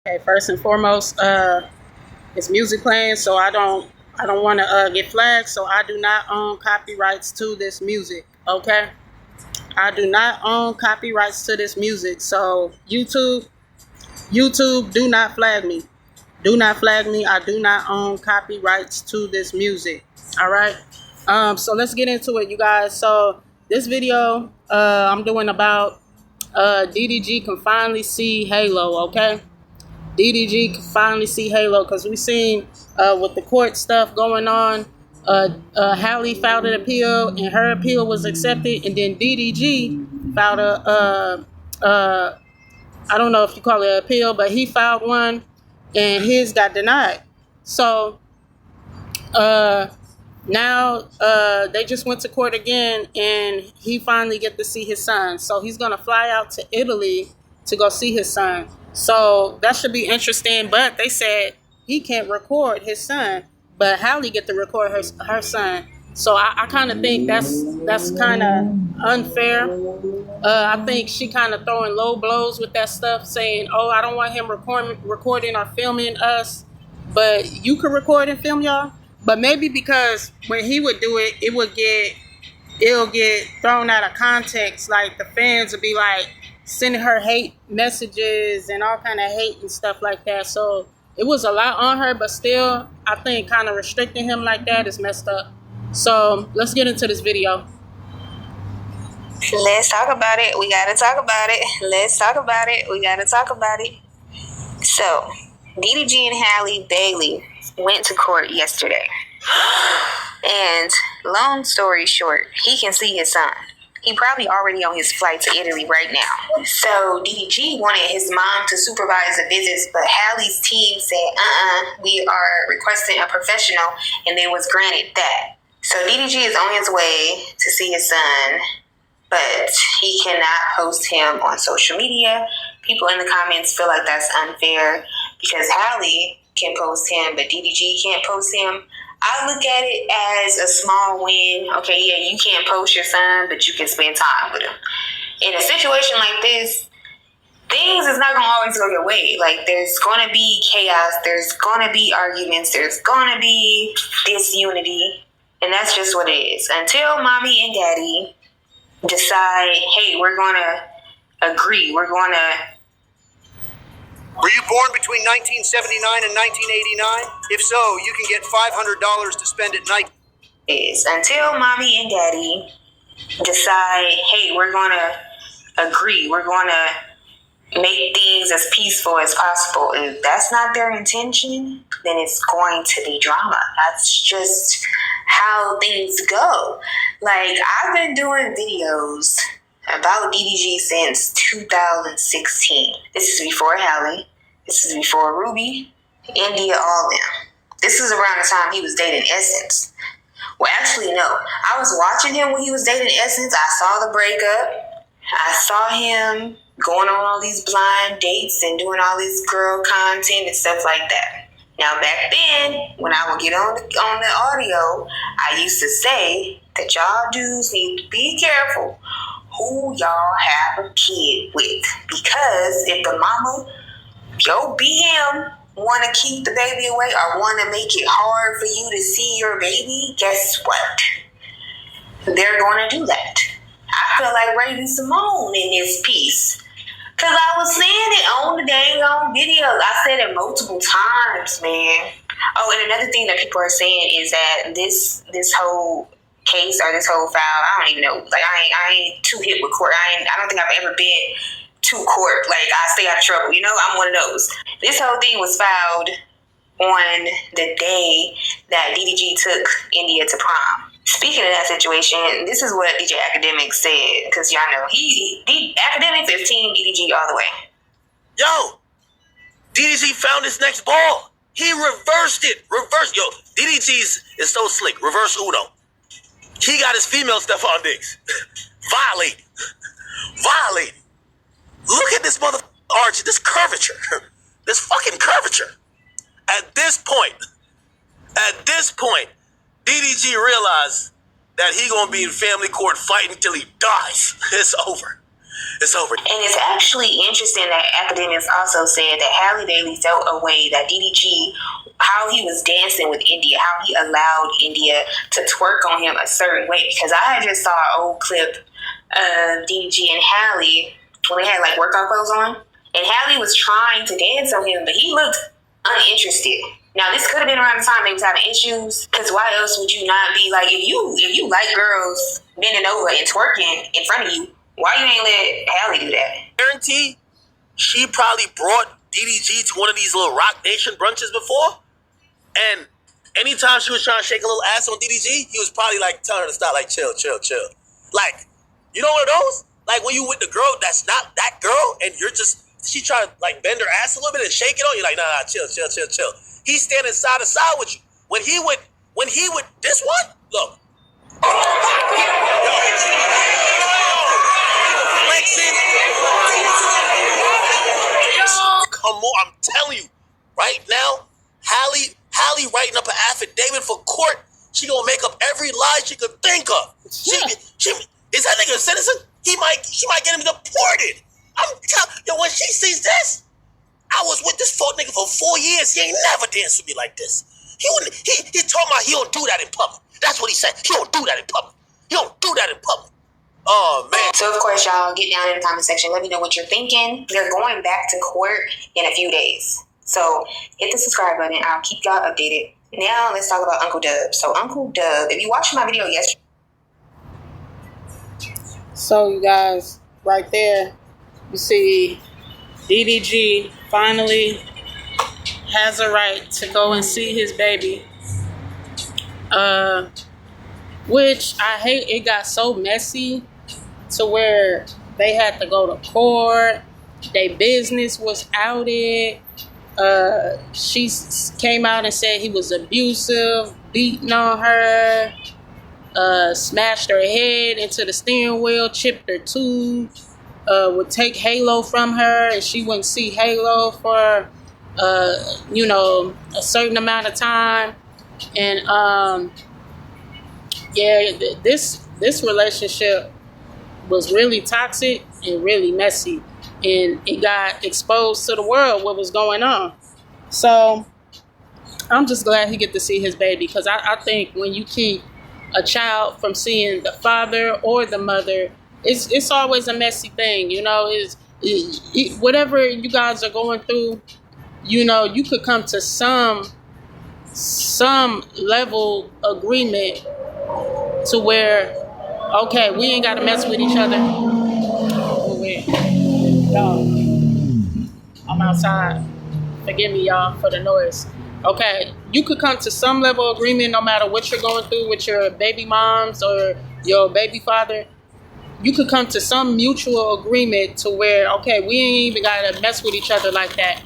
Okay, first and foremost, it's music playing, so I don't want to get flagged. So I do not own copyrights to this music. Okay, I do not own copyrights to this music. So YouTube, do not flag me. Do not flag me. I do not own copyrights to this music. All right. So let's get into it, you guys. So this video, I'm doing about DDG can finally see Halo. Okay. DDG can finally see Halo because we seen with the court stuff going on. Halle filed an appeal and her appeal was accepted, and then DDG filed I don't know if you call it an appeal, but he filed one and his got denied. So now they just went to court again and he finally get to see his son. So he's gonna fly out to Italy to go see his son. So that should be interesting. But they said he can't record his son, but Halle get to record her son. So I kind of think that's kind of unfair. I think she kind of throwing low blows with that stuff, saying, "Oh, I don't want him recording or filming us, but you could record and film y'all." But maybe because when he would do it, it'll get thrown out of context. Like the fans would be like sending her hate messages and all kind of hate and stuff like that. So it was a lot on her, but still, I think kind of restricting him like that is messed up. So let's get into this video. Let's talk about it. We gotta talk about it. Let's talk about it. We gotta talk about it. So, DDG and Halle Bailey went to court yesterday. And long story short, he can see his son. He probably already on his flight to Italy right now. So DDG wanted his mom to supervise the visits, but Halle's team said, we are requesting a professional, and they was granted that. So DDG is on his way to see his son, but he cannot post him on social media. People in the comments feel like that's unfair because Halle can post him, but DDG can't post him. I look at it as a small win. Okay, yeah, you can't post your son, but you can spend time with him. In a situation like this, things is not going to always go your way. Like, there's going to be chaos. There's going to be arguments. There's going to be disunity. And that's just what it is. Until mommy and daddy decide, hey, we're going to agree. We're going to... Were you born between 1979 and 1989? If so, you can get $500 to spend at night. Is until mommy and daddy decide, hey, we're going to agree. We're going to make things as peaceful as possible. If that's not their intention, then it's going to be drama. That's just how things go. Like, I've been doing videos about DDG since 2016. This is before Halle. This is before Ruby, India, all them. This is around the time he was dating Essence. Well, actually, no. I was watching him when he was dating Essence. I saw the breakup. I saw him going on all these blind dates and doing all this girl content and stuff like that. Now, back then, when I would get on the audio, I used to say that y'all dudes need to be careful who y'all have a kid with, because if the mama, your BM, want to keep the baby away or want to make it hard for you to see your baby, guess what? They're going to do that. I feel like Raven Simone in this piece, because I was saying it on the dang on videos. I said it multiple times, man. Oh, and another thing that people are saying is that this whole case or this whole file, I don't even know. Like, I ain't too hip with court. I don't think I've ever been to court. Like, I stay out of trouble. You know, I'm one of those. This whole thing was filed on the day that DDG took India to prom. Speaking of that situation, this is what DJ Academic said, because y'all know Academics is team DDG all the way. Yo, DDG found his next ball. He reversed it. Yo, DDG is so slick. Reverse Uno. He got his female Stephon Diggs. Violate. Look at this mother arch, this curvature. This fucking curvature. At this point, DDG realized that he gonna be in family court fighting till he dies. It's over. It's over. And it's actually interesting that academics also said that Halle Bailey felt a way that DDG, how he was dancing with India, how he allowed India to twerk on him a certain way. Because I just saw an old clip of DDG and Halle when they had like workout clothes on. And Halle was trying to dance on him, but he looked uninterested. Now, this could have been around the time they was having issues, because why else would you not be like, if you like girls bending over and twerking in front of you, why you ain't let Halle do that? Guarantee she probably brought DDG to one of these little Rock Nation brunches before, and anytime she was trying to shake a little ass on DDG, he was probably like telling her to stop, like chill. Like, you know one of those? Like when you with the girl that's not that girl, and she trying to like bend her ass a little bit and shake it on you, like nah, chill. He's standing side to side with you. When he would this one, look. Flexing. Come on, I'm telling you, right now, Halle writing up an affidavit for court. She gonna make up every lie she could think of. She is that nigga a citizen? She might get him deported. When she sees this, I was with this fuck nigga for 4 years. He ain't never danced with me like this. He told me he don't do that in public. That's what he said. He don't do that in public. Oh, man. So, of course, y'all get down in the comment section. Let me know what you're thinking. They're going back to court in a few days. So, hit the subscribe button. I'll keep y'all updated. Now, let's talk about Uncle Dub. So, Uncle Dub, if you watched my video yesterday. So, you guys, right there, you see DDG finally has a right to go and see his baby. Which I hate. It got so messy to where they had to go to court. Their business was outed. She came out and said he was abusive, beating on her, smashed her head into the steering wheel, chipped her tooth, would take Halo from her, and she wouldn't see Halo for a certain amount of time. And this relationship was really toxic and really messy, and it got exposed to the world what was going on. So I'm just glad he get to see his baby, because I think when you keep a child from seeing the father or the mother, it's always a messy thing. Whatever you guys are going through, you could come to some level agreement to where, okay, we ain't got to mess with each other. Y'all, I'm outside. Forgive me, y'all, for the noise. Okay, you could come to some level of agreement no matter what you're going through with your baby moms or your baby father. You could come to some mutual agreement to where, okay, we ain't even got to mess with each other like that.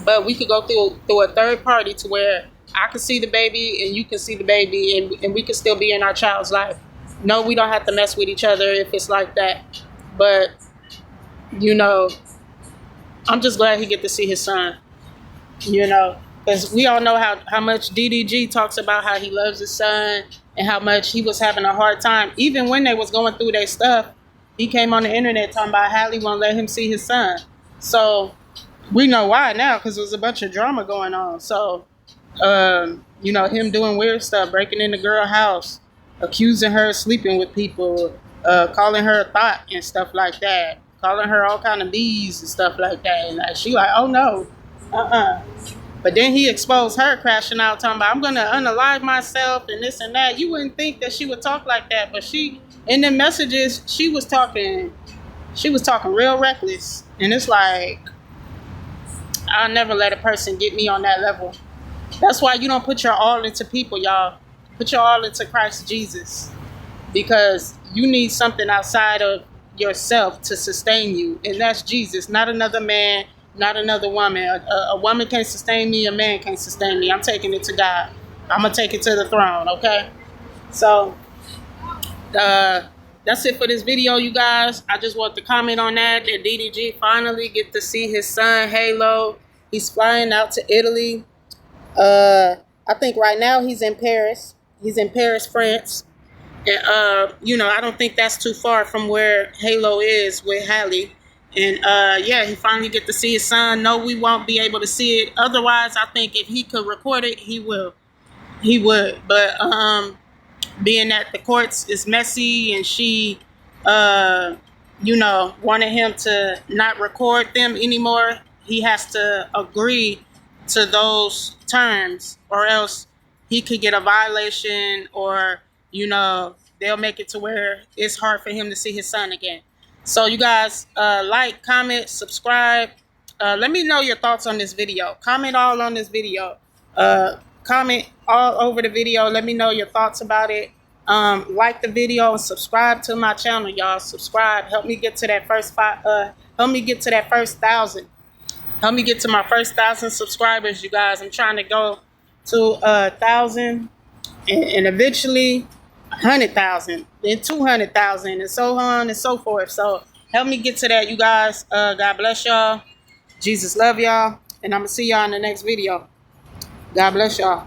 But we could go through a third party to where I can see the baby and you can see the baby, and we can still be in our child's life. No, we don't have to mess with each other if it's like that. But, I'm just glad he get to see his son, because we all know how much DDG talks about how he loves his son and how much he was having a hard time. Even when they was going through their stuff, he came on the internet talking about Halle won't let him see his son. So we know why now, because there was a bunch of drama going on. So, him doing weird stuff, breaking in the girl's house, accusing her of sleeping with people, calling her a thought and stuff like that, calling her all kind of bees and stuff like that. And she like, oh no, But then he exposed her crashing out, talking about, I'm going to unalive myself and this and that. You wouldn't think that she would talk like that, but in the messages, she was talking real reckless. And it's like, I'll never let a person get me on that level. That's why you don't put your all into people, y'all. Put your all into Christ Jesus, because you need something outside of yourself to sustain you, and that's Jesus, not another man, not another woman. A woman can't sustain me, a man can't sustain me. I'm taking it to God. I'm going to take it to the throne, okay? So, that's it for this video, you guys. I just want to comment on that DDG finally get to see his son, Halo. He's flying out to Italy. I think right now he's in Paris. He's in Paris, France. And, you know, I don't think that's too far from where Halo is with Halle. And yeah, he finally get to see his son. No, we won't be able to see it. Otherwise, I think if he could record it, he will. He would. But being that the courts is messy and she, you know, wanted him to not record them anymore, he has to agree to those terms, or else he could get a violation, or, you know, they'll make it to where it's hard for him to see his son again. So you guys, like, comment, subscribe. Let me know your thoughts on this video. Comment all on this video. Comment all over the video. Let me know your thoughts about it. Like the video and subscribe to my channel, y'all. Subscribe. Help me get to that first help me get to that first 1,000. Help me get to my first 1,000 subscribers, you guys. I'm trying to go to 1,000 and eventually 100,000, then 200,000, and so on and so forth. So help me get to that, you guys. God bless y'all. Jesus love y'all. And I'm going to see y'all in the next video. God bless y'all.